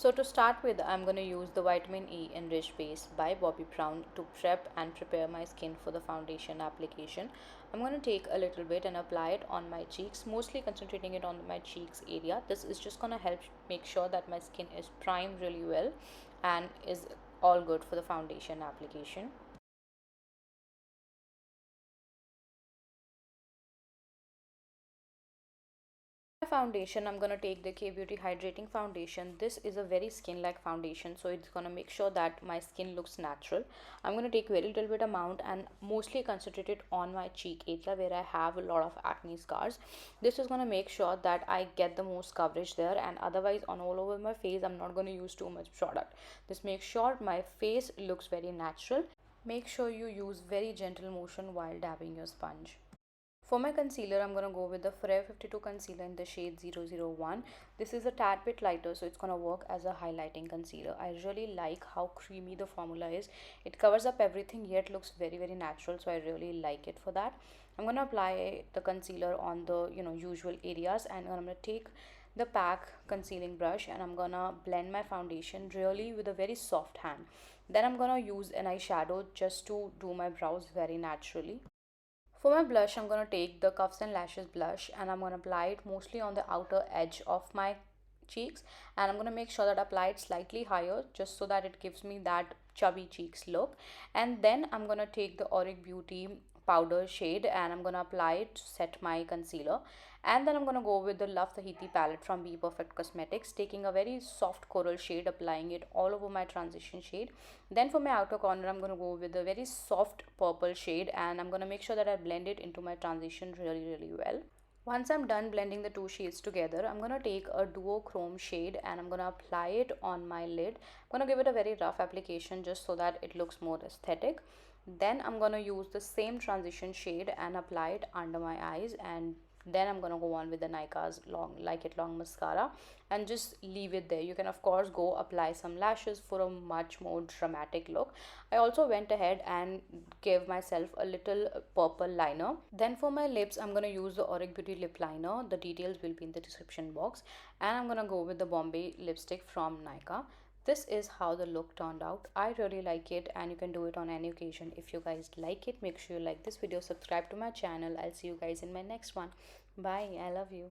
So to start with, I'm going to use the Vitamin E Enrich Base by Bobbi to prep and prepare my skin for the foundation application. I'm going to take a little bit and apply it on my cheeks, mostly concentrating it on my cheeks area. This is just going to help make sure that my skin is primed really well and is all good for the foundation application. Foundation, I'm going to take the K Beauty Hydrating Foundation. This is a very skin like foundation, so it's going to make sure that my skin looks natural. I'm going to take very little bit amount and mostly concentrate it on my cheek area where I have a lot of acne scars. This is going to make sure that I get the most coverage there, and otherwise on all over my face I'm not going to use too much product. This makes sure my face looks very natural. Make sure you use very gentle motion while dabbing your sponge. For my concealer, I'm going to go with the Forever 52 concealer in the shade 001. This is a tad bit lighter, so it's going to work as a highlighting concealer. I really like how creamy the formula is. It covers up everything yet looks very natural, so I really like it for that. I'm going to apply the concealer on the usual areas, and I'm going to take the pack concealing brush and I'm going to blend my foundation really with a very soft hand. Then I'm going to use an eyeshadow just to do my brows very naturally. For my blush, I'm going to take the Cuffsnlashes blush and I'm going to apply it mostly on the outer edge of my cheeks, and I'm going to make sure that I apply it slightly higher just so that it gives me that chubby cheeks look. And then I'm going to take the Auric Beauty powder shade and I'm going to apply it to set my concealer. And then I'm going to go with the Love Tahiti palette from Bperfect Cosmetics, taking a very soft coral shade, applying it all over my transition shade. Then for my outer corner, I'm going to go with a very soft purple shade and I'm going to make sure that I blend it into my transition really well. Once I'm done blending the two shades together, I'm going to take a duochrome shade and I'm going to apply it on my lid. I'm going to give it a very rough application just so that it looks more aesthetic. Then I'm going to use the same transition shade and apply it under my eyes, and then I'm going to go on with the Nykaa's long Like It Long mascara and just leave it there. You can of course go apply some lashes for a much more dramatic look. I also went ahead and gave myself a little purple liner. Then for my lips, I'm going to use the Auric Beauty lip liner. The details will be in the description box. And I'm going to go with the Bombae lipstick from Nykaa. This is how the look turned out. I really like it and you can do it on any occasion. If you guys like it, make sure you like this video, subscribe to my channel. I'll see you guys in my next one. Bye. I love you.